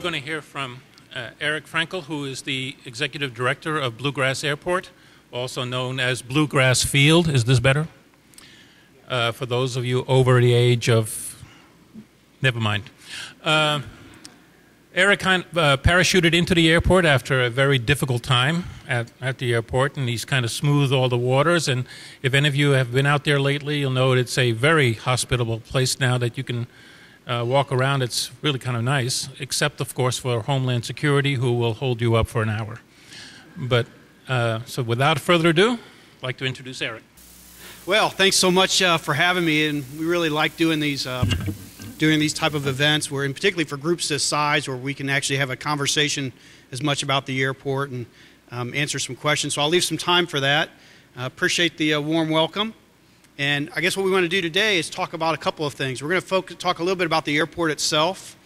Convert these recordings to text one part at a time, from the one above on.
going to hear from Eric Frankel, who is the Executive Director of Bluegrass Airport, also known as Bluegrass Field. Is this better? For those of you over the age of... Never mind. Eric parachuted into the airport after a very difficult time at the airport, and he's kind of smoothed all the waters. And if any of you have been out there lately, you'll know it's a very hospitable place now that you can walk around. It's really kind of nice, except, of course, for Homeland Security, who will hold you up for an hour. But so without further ado, I'd like to introduce Eric. Well, thanks so much for having me, and we really like doing these type of events, where, and particularly for groups this size, where we can actually have a conversation as much about the airport and answer some questions. So I'll leave some time for that. Appreciate the warm welcome. And I guess what we want to do today is talk about a couple of things. We're going to talk a little bit about the airport itself,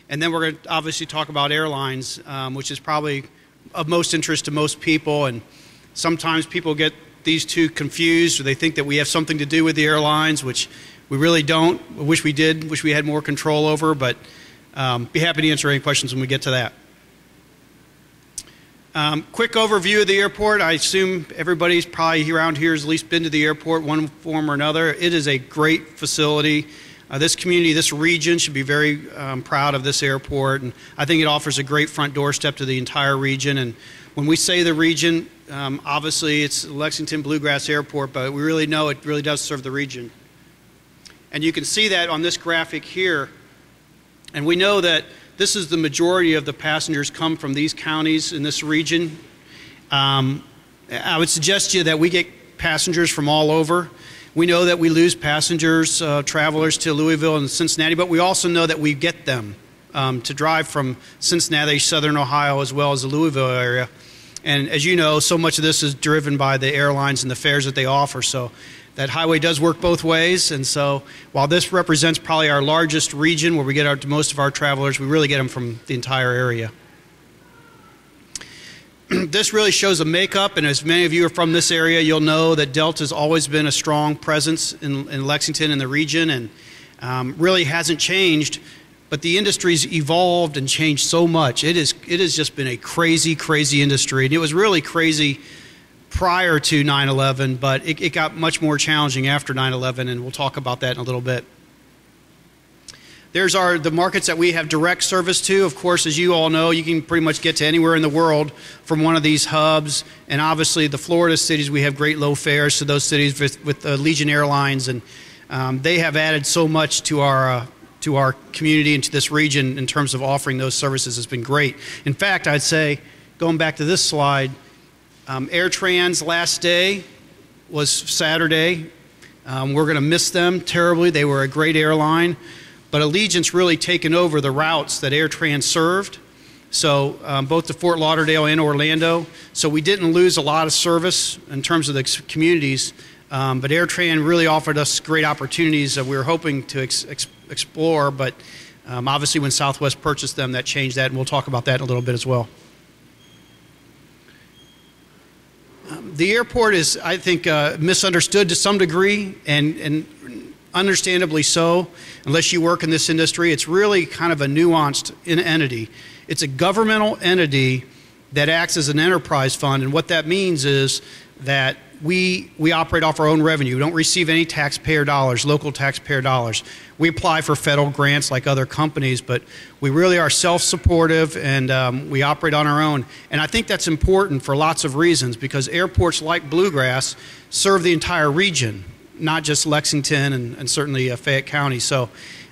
and then we're going to obviously talk about airlines, which is probably of most interest to most people. And sometimes people get these two confused, or they think that we have something to do with the airlines, which we really don't. I wish we did, wish we had more control over, but be happy to answer any questions when we get to that. Quick overview of the airport. I assume everybody's probably around here has at least been to the airport one form or another. It is a great facility. This community, this region should be very proud of this airport, and I think it offers a great front doorstep to the entire region. And when we say the region, obviously it's Lexington Bluegrass Airport, but we really know it really does serve the region. And you can see that on this graphic here. And we know that this is the majority of the passengers come from these counties in this region. I would suggest to you that we get passengers from all over. We know that we lose passengers, travelers to Louisville and Cincinnati, but we also know that we get them to drive from Cincinnati, Southern Ohio, as well as the Louisville area. And as you know, so much of this is driven by the airlines and the fares that they offer. So that highway does work both ways. And so while this represents probably our largest region where we get most of our travelers, we really get them from the entire area. This really shows a makeup, and as many of you are from this area, you'll know that Delta's always been a strong presence in Lexington and the region, and really hasn't changed. But the industry's evolved and changed so much. It has just been a crazy, crazy industry. And it was really crazy prior to 9/11, but it got much more challenging after 9/11, and we'll talk about that in a little bit. There's the markets that we have direct service to. Of course, as you all know, you can pretty much get to anywhere in the world from one of these hubs. And obviously, the Florida cities, we have great low fares to those cities with Legion Airlines, and they have added so much to our community and to this region in terms of offering those services. Has been great. In fact, I'd say, going back to this slide, AirTran's last day was Saturday. We're going to miss them terribly. They were a great airline, but Allegiant's really taken over the routes that AirTran served, so both to Fort Lauderdale and Orlando. So we didn't lose a lot of service in terms of the communities, but AirTran really offered us great opportunities that we were hoping to explore, but obviously when Southwest purchased them, that changed that, and we'll talk about that in a little bit as well. The airport is, I think, misunderstood to some degree, and understandably so, unless you work in this industry. It's really kind of a nuanced entity. It's a governmental entity that acts as an enterprise fund, and what that means is that we operate off our own revenue. We don't receive any taxpayer dollars, local taxpayer dollars. We apply for federal grants like other companies, but we really are self-supportive, and we operate on our own. And I think that's important for lots of reasons, because airports like Bluegrass serve the entire region, not just Lexington and certainly Fayette County. So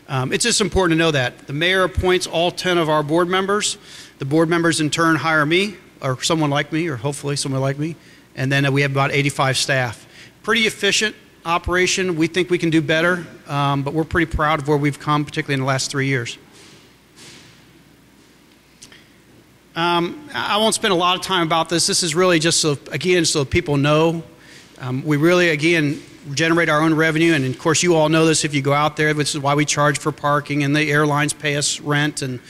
it's just important to know that. The mayor appoints all 10 of our board members. The board members in turn hire me, or someone like me, or hopefully someone like me. And then we have about 85 staff. Pretty efficient operation. We think we can do better, but we're pretty proud of where we've come, particularly in the last 3 years. I won't spend a lot of time about this. This is really just so people know. We really, again, generate our own revenue, and of course you all know this if you go out there, which is why we charge for parking, and the airlines pay us rent, and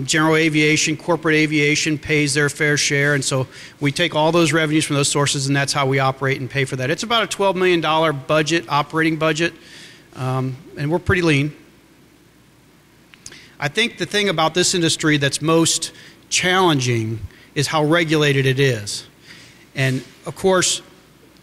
general aviation, corporate aviation pays their fair share, and so we take all those revenues from those sources, and that's how we operate and pay for that. It's about a $12 million budget, operating budget, and we're pretty lean. I think the thing about this industry that's most challenging is how regulated it is. And of course,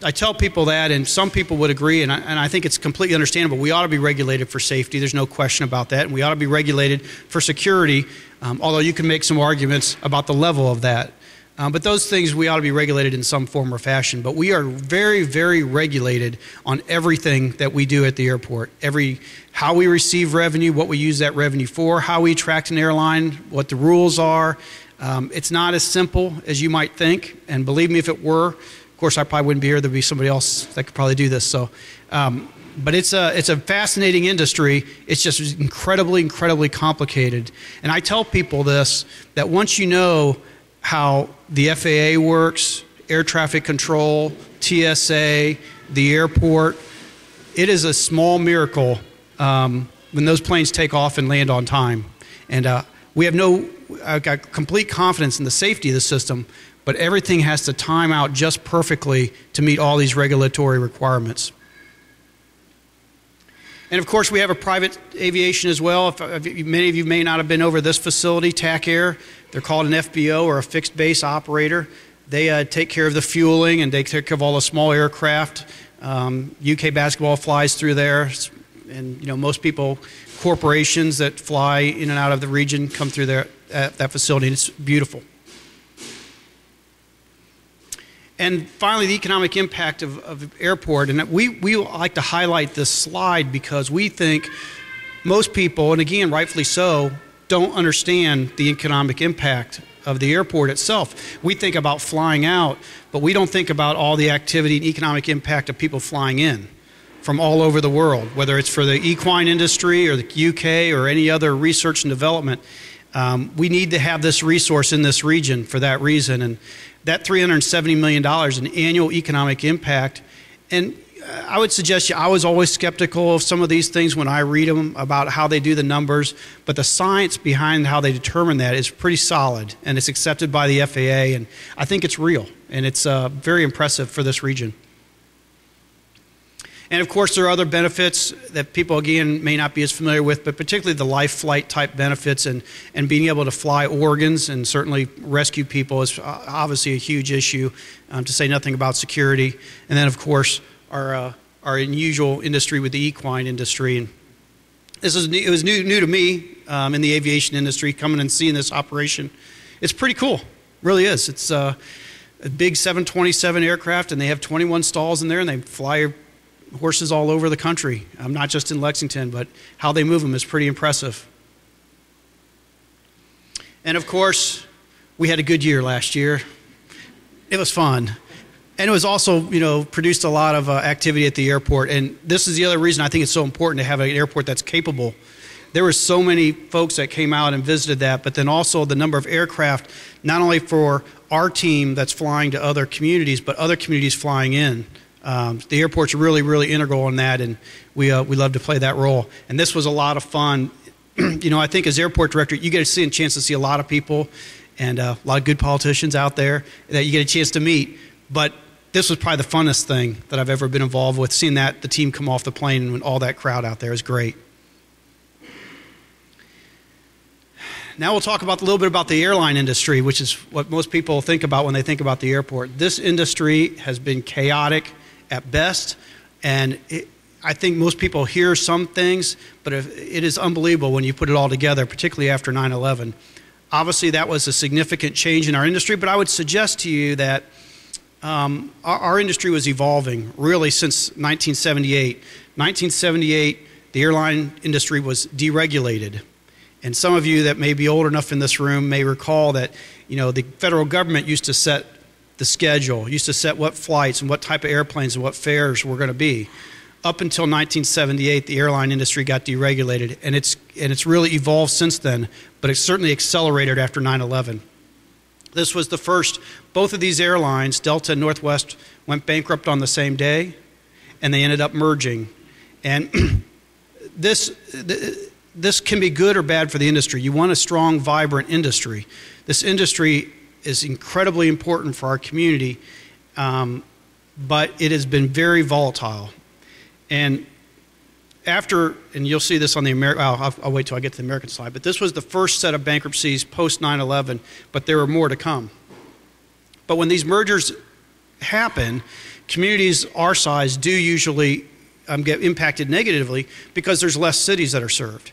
I tell people that, and some people would agree, and I think it's completely understandable. We ought to be regulated for safety. There's no question about that. And we ought to be regulated for security, although you can make some arguments about the level of that. But those things, we ought to be regulated in some form or fashion. But we are very, very regulated on everything that we do at the airport. How we receive revenue, what we use that revenue for, how we attract an airline, what the rules are. It's not as simple as you might think. And believe me, if it were, of course, I probably wouldn't be here. There'd be somebody else that could probably do this. So, but it's a fascinating industry. It's just incredibly, incredibly complicated. And I tell people this, that once you know how the FAA works, air traffic control, TSA, the airport, it is a small miracle when those planes take off and land on time. And I've got complete confidence in the safety of the system, but everything has to time out just perfectly to meet all these regulatory requirements. And of course, we have a private aviation as well. Many of you may not have been over this facility, TAC Air. They're called an FBO, or a fixed base operator. They take care of the fueling, and they take care of all the small aircraft. UK basketball flies through there, and most people, corporations that fly in and out of the region, come through there at that facility, and it's beautiful. And finally, the economic impact of airport. And we like to highlight this slide because we think most people, and again, rightfully so, don't understand the economic impact of the airport itself. We think about flying out, but we don't think about all the activity and economic impact of people flying in from all over the world, whether it's for the equine industry or the UK or any other research and development. We need to have this resource in this region for that reason. And that $370 million in annual economic impact. And I would suggest I was always skeptical of some of these things when I read them about how they do the numbers, but the science behind how they determine that is pretty solid, and it's accepted by the FAA, and I think it's real, and it's very impressive for this region. And of course, there are other benefits that people, again, may not be as familiar with, but particularly the life flight type benefits and being able to fly organs and certainly rescue people is obviously a huge issue, to say nothing about security. And then, of course, our unusual industry with the equine industry. And it was new to me in the aviation industry, coming and seeing this operation. It's pretty cool, really is. It's a big 727 aircraft, and they have 21 stalls in there, and they fly horses all over the country, not just in Lexington, but how they move them is pretty impressive. And of course, we had a good year last year. It was fun. And it was also, produced a lot of activity at the airport. And this is the other reason I think it's so important to have an airport that's capable. There were so many folks that came out and visited that, but then also the number of aircraft, not only for our team that's flying to other communities, but other communities flying in. The airport's really, really integral in that, and we love to play that role. And this was a lot of fun. I think as airport director, you get a chance to see a lot of people and a lot of good politicians out there that you get a chance to meet. But this was probably the funnest thing that I've ever been involved with. Seeing the team come off the plane and all that crowd out there is great. Now we'll talk about a little bit about the airline industry, which is what most people think about when they think about the airport. This industry has been chaotic at best, and I think most people hear some things, but it is unbelievable when you put it all together, particularly after 9/11. Obviously, that was a significant change in our industry, but I would suggest to you that our industry was evolving really since 1978. 1978, the airline industry was deregulated. And some of you that may be old enough in this room may recall that, the federal government used to set the schedule, used to set what flights and what type of airplanes and what fares were going to be. Up until 1978, the airline industry got deregulated, and it's really evolved since then, but it certainly accelerated after 9/11. This was the first. Both of these airlines, Delta and Northwest, went bankrupt on the same day, and they ended up merging. And this can be good or bad for the industry. You want a strong, vibrant industry. This industry is incredibly important for our community, but it has been very volatile. And after, and you'll see this on the I'll wait till I get to the American slide, but this was the first set of bankruptcies post 9/11, but there were more to come. But when these mergers happen, communities our size do usually get impacted negatively because there's less cities that are served.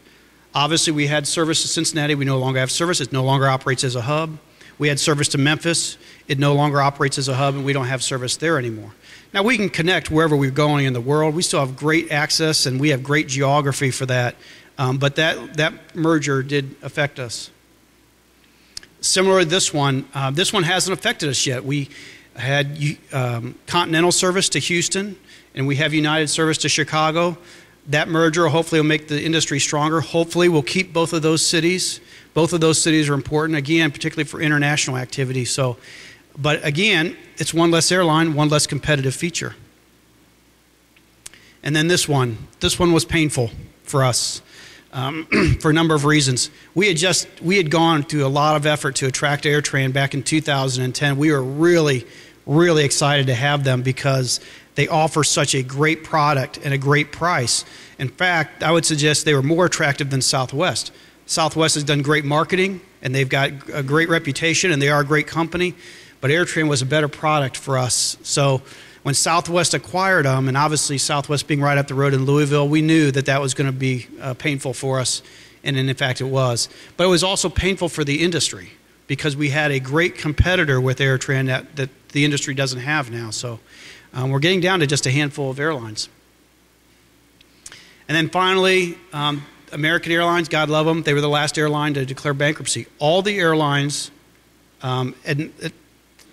Obviously, we had service to Cincinnati. We no longer have service. It no longer operates as a hub. We had service to Memphis. It no longer operates as a hub, and we don't have service there anymore. Now, we can connect wherever we're going in the world. We still have great access, and we have great geography for that. But that merger did affect us. Similar to this one hasn't affected us yet. We had Continental service to Houston, and we have United service to Chicago. That merger hopefully will make the industry stronger. Hopefully we'll keep both of those cities. Both of those cities are important, again, particularly for international activity. So, but again, it's one less airline, one less competitive feature. And then this one was painful for us for a number of reasons. We had gone through a lot of effort to attract AirTran back in 2010. We were really, really excited to have them because they offer such a great product and a great price. In fact, I would suggest they were more attractive than Southwest. Southwest has done great marketing, and they've got a great reputation, and they are a great company, but AirTran was a better product for us. So when Southwest acquired them, and obviously Southwest being right up the road in Louisville, we knew that that was going to be painful for us, and in fact it was. But it was also painful for the industry because we had a great competitor with AirTran that the industry doesn't have now. So we're getting down to just a handful of airlines. And then finally, American Airlines, God love them, they were the last airline to declare bankruptcy. All the airlines that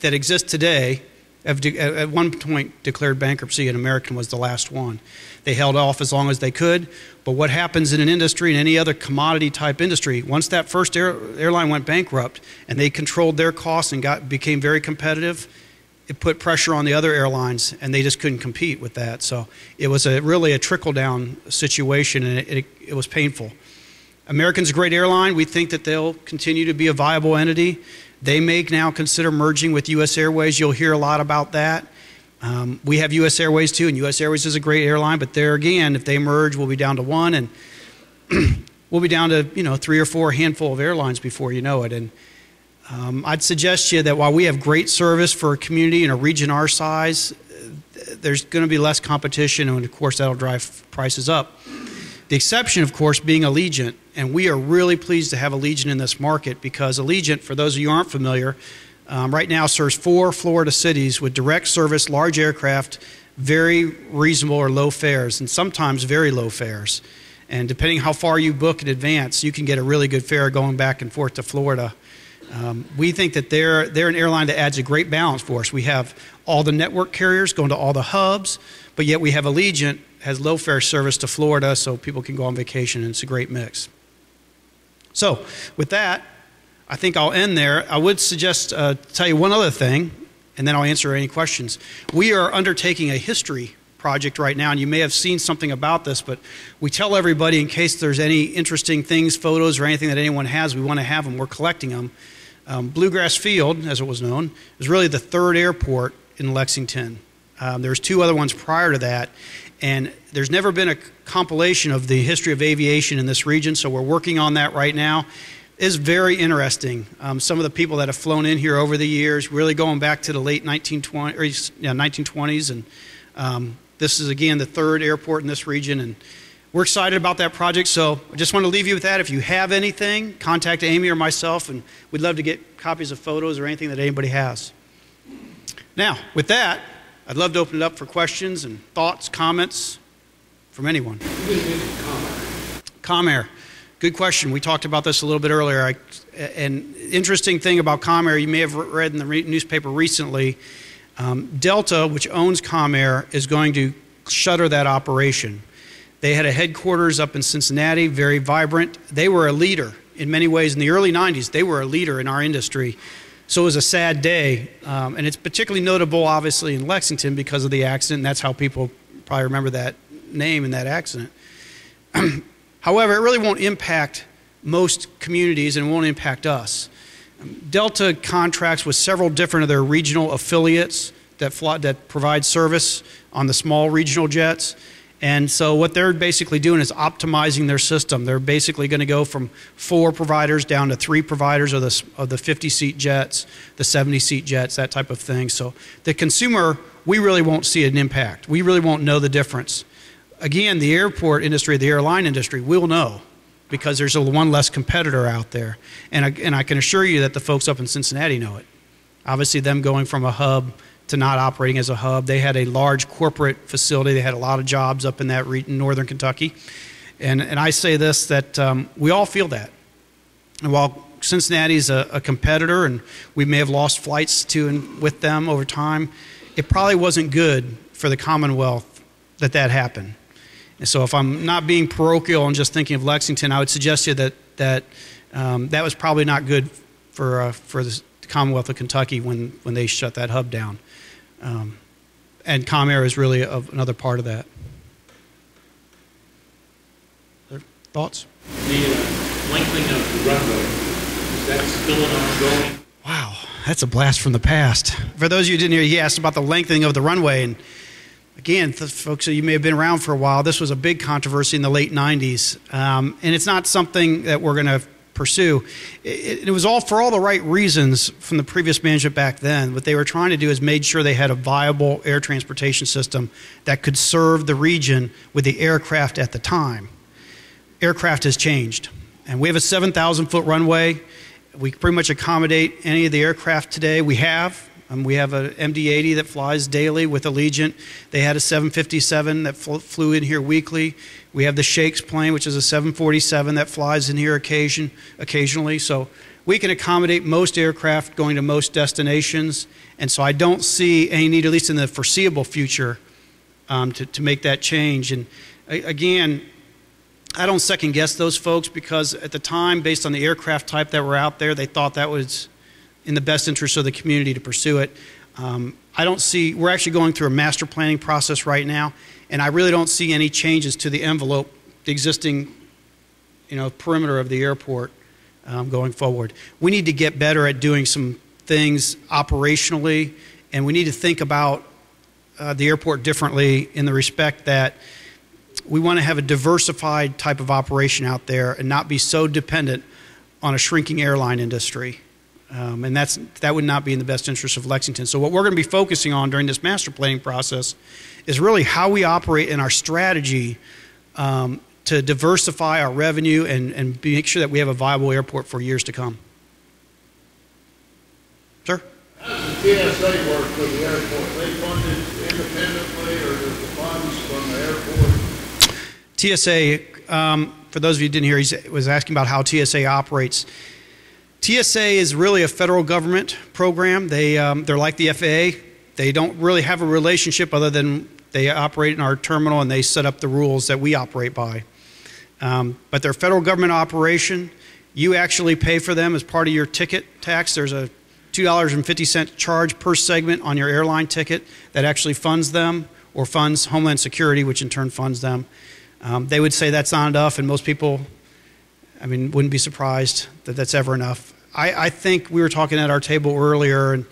exist today have at one point declared bankruptcy, and American was the last one. They held off as long as they could, but what happens in an industry, in any other commodity type industry, once that first airline went bankrupt and they controlled their costs and became very competitive, it put pressure on the other airlines, and they just couldn't compete with that. So it was really a trickle-down situation, and it was painful. American's a great airline. We think that they'll continue to be a viable entity. They may now consider merging with U.S. Airways. You'll hear a lot about that. We have U.S. Airways too, and U.S. Airways is a great airline, but there again, if they merge, we'll be down to one, and we'll be down to 3 or 4 handful of airlines before you know it. And I'd suggest to you that while we have great service for a community in a region our size, there's going to be less competition, and of course that'll drive prices up. The exception, of course, being Allegiant, and we are really pleased to have Allegiant in this market because Allegiant, for those of you who aren't familiar, right now serves 4 Florida cities with direct service, large aircraft, very reasonable or low fares, and sometimes very low fares. And depending how far you book in advance, you can get a really good fare going back and forth to Florida. We think that they're an airline that adds a great balance for us. We have all the network carriers going to all the hubs, but yet we have Allegiant has low fare service to Florida so people can go on vacation, and it's a great mix. So with that, I think I'll end there. I would suggest tell you one other thing, and then I'll answer any questions. We are undertaking a history project right now, and you may have seen something about this, but we tell everybody in case there's any interesting things, photos, or anything that anyone has, we want to have them. We're collecting them. Bluegrass Field, as it was known, is really the 3rd airport in Lexington. There's 2 other ones prior to that, and there's never been a compilation of the history of aviation in this region, so we're working on that right now. It's very interesting. Some of the people that have flown in here over the years, really going back to the late 1920s, and this is, again, the 3rd airport in this region, and we're excited about that project. So I just want to leave you with that. If you have anything, contact Amy or myself, and we'd love to get copies of photos or anything that anybody has. Now, with that, I'd love to open it up for questions and thoughts, comments from anyone. Comair. Good question. We talked about this a little bit earlier. An interesting thing about Comair, you may have read in the newspaper recently, Delta, which owns Comair, is going to shutter that operation. They had a headquarters up in Cincinnati, very vibrant. They were a leader in many ways. In the early 90s, they were a leader in our industry. So it was a sad day, and it's particularly notable, obviously, in Lexington because of the accident, and that's how people probably remember that name and that accident. However, it really won't impact most communities, and it won't impact us. Delta contracts with several different of their regional affiliates that provide service on the small regional jets, And so what they're basically doing is optimizing their system. They're basically going to go from 4 providers down to 3 providers of the 50-seat jets, the 70-seat jets, that type of thing. So the consumer, we really won't see an impact. We really won't know the difference. Again, the airport industry, the airline industry, will know because there's one less competitor out there. And I can assure you that the folks up in Cincinnati know it. Obviously, them going from a hub to not operating as a hub. They had a large corporate facility. They had a lot of jobs up in that region, northern Kentucky. And I say this, that we all feel that. And while Cincinnati's a competitor and we may have lost flights to and with them over time, it probably wasn't good for the Commonwealth that happened. And so if I'm not being parochial and just thinking of Lexington, I would suggest to you that was probably not good for the Commonwealth of Kentucky when they shut that hub down. And Comair is really another part of that. Other thoughts? The lengthening of the runway, is that still an ongoing? Wow, that's a blast from the past. For those of you who didn't hear, he asked about the lengthening of the runway. And again, folks, you may have been around for a while. This was a big controversy in the late 90s. And it's not something that we're going to pursue. It was all for all the right reasons from the previous management back then. What they were trying to do is made sure they had a viable air transportation system that could serve the region with the aircraft at the time. Aircraft has changed. And we have a 7,000-foot runway. We pretty much accommodate any of the aircraft today. We have an MD-80 that flies daily with Allegiant. They had a 757 that flew in here weekly. We have the Shakes plane, which is a 747 that flies in here occasionally. So we can accommodate most aircraft going to most destinations. And so I don't see any need, at least in the foreseeable future, to make that change. And again, I don't second guess those folks because at the time, based on the aircraft type that were out there, they thought that was in the best interest of the community to pursue it. I don't see, we're actually going through a master planning process right now, and I really don't see any changes to the envelope, the existing, perimeter of the airport going forward. We need to get better at doing some things operationally, and we need to think about the airport differently in the respect that we want to have a diversified type of operation out there and not be so dependent on a shrinking airline industry. And that would not be in the best interest of Lexington. So what we're going to be focusing on during this master planning process is really how we operate in our strategy to diversify our revenue and make sure that we have a viable airport for years to come. Sir? How does the TSA work for the airport? They funded independently or does the funds from the airport? TSA, for those of you who didn't hear, he was asking about how TSA operates. TSA is really a federal government program. They're like the FAA. They don't really have a relationship other than they operate in our terminal and they set up the rules that we operate by. But they're a federal government operation. You actually pay for them as part of your ticket tax. There's a $2.50 charge per segment on your airline ticket that actually funds them or funds Homeland Security, which in turn funds them. They would say that's not enough, and most people, wouldn't be surprised that that's ever enough. I think we were talking at our table earlier, and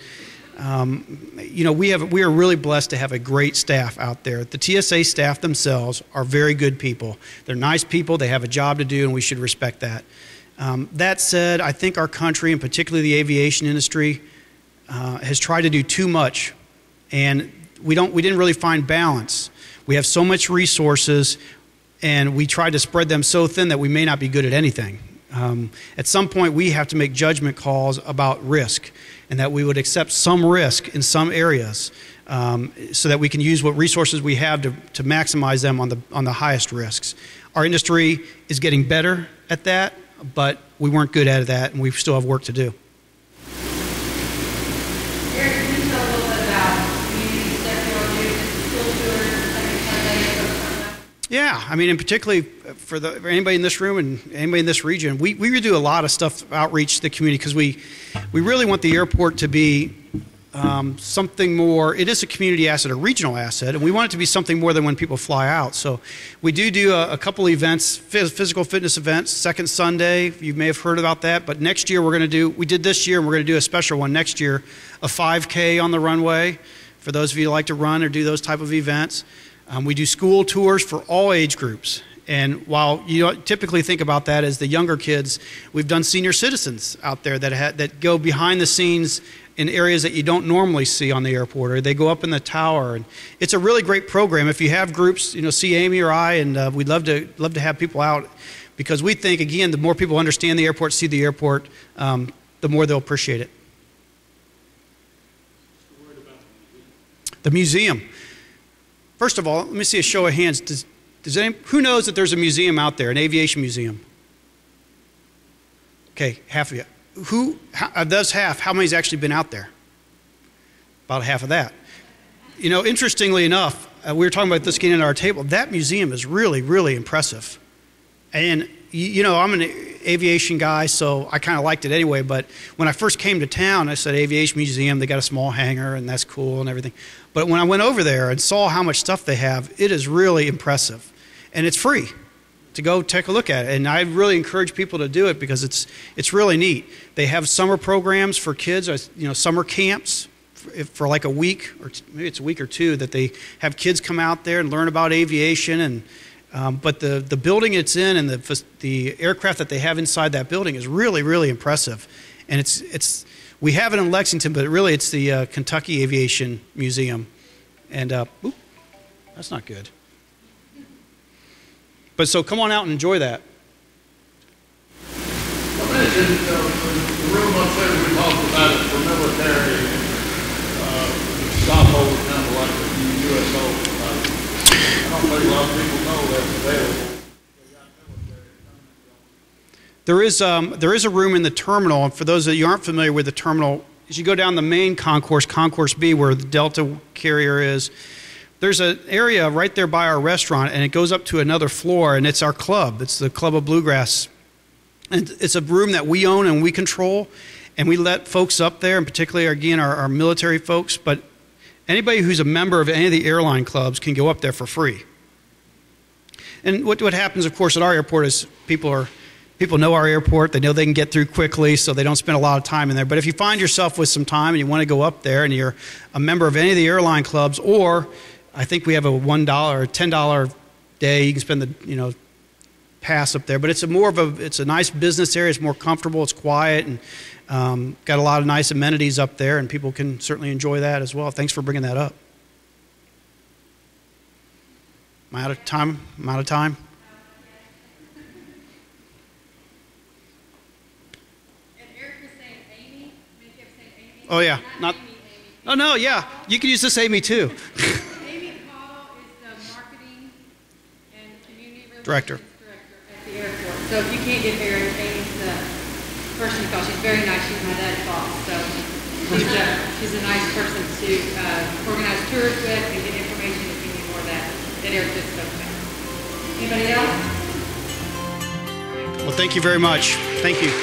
we are really blessed to have a great staff out there. The TSA staff themselves are very good people. They're nice people. They have a job to do, and we should respect that. That said, I think our country, and particularly the aviation industry, has tried to do too much, and we didn't really find balance. We have so much resources, and we try to spread them so thin that we may not be good at anything. At some point, we have to make judgment calls about risk, and that we would accept some risk in some areas so that we can use what resources we have to maximize them on the highest risks. Our industry is getting better at that, but we weren't good at that, and we still have work to do. Eric, can you tell a little bit about communities that you're doing, still doing, Yeah, and particularly for anybody in this room and anybody in this region, we really do a lot of stuff outreach to the community because we really want the airport to be something more. It is a community asset, a regional asset, and we want it to be something more than when people fly out. So we do a couple events, physical fitness events, second Sunday. You may have heard about that, but next year we did this year, and we're going to do a special one next year, a 5K on the runway for those of you who like to run or do those type of events. We do school tours for all age groups. And while you don't typically think about that as the younger kids, we've done senior citizens out there that go behind the scenes in areas that you don't normally see on the airport, or they go up in the tower. And it's a really great program. If you have groups, see Amy or I, and we'd love to have people out, because we think, again, the more people understand the airport, see the airport, the more they'll appreciate it. The museum. First of all, let me see a show of hands. Who knows that there's a museum out there, an aviation museum? Okay, half of you. Of those half, how many's actually been out there? About half of that. Interestingly enough, we were talking about this getting into our table. That museum is really, really impressive. And, I'm an aviation guy, so I kind of liked it anyway. But when I first came to town, I said, Aviation Museum, they got a small hangar, and that's cool and everything. But when I went over there and saw how much stuff they have, it is really impressive. And it's free to go take a look at it. And I really encourage people to do it because it's really neat. They have summer programs for kids, summer camps for like a week, or maybe it's a week or two, that they have kids come out there and learn about aviation. And but the building it's in and the aircraft that they have inside that building is really, really impressive. And we have it in Lexington, but really it's the Kentucky Aviation Museum. And that's not good. But so come on out and enjoy that. I mentioned the room upstairs we talked about it for military stopover, kind of like the USO. I don't think a lot of people know that's available. There is a room in the terminal, and for those of you who aren't familiar with the terminal, as you go down the main concourse, Concourse B, where the Delta carrier is, there's an area right there by our restaurant, and it goes up to another floor, and it's our club. It's the Club of Bluegrass. And it's a room that we own and we control, and we let folks up there, and particularly, again, our military folks, but anybody who's a member of any of the airline clubs can go up there for free. And what happens, of course, at our airport is people know our airport. They know they can get through quickly, so they don't spend a lot of time in there. But if you find yourself with some time and you want to go up there and you're a member of any of the airline clubs, or I think we have a $1 or $10 day, you can spend the pass up there. But it's a nice business area. It's more comfortable. It's quiet, and got a lot of nice amenities up there, and people can certainly enjoy that as well. Thanks for bringing that up. Am I out of time? I'm out of time. Oh, yeah. Not Amy. Oh, no, yeah. You can use this Amy, too. Amy Cottle is the marketing and community relations Director at the airport. So if you can't get there, Amy's the person you call. She's very nice. She's my dad's boss. So she's a nice person to organize tours with and get information if you need more of that airport stuff. Anybody else? Well, thank you very much. Thank you.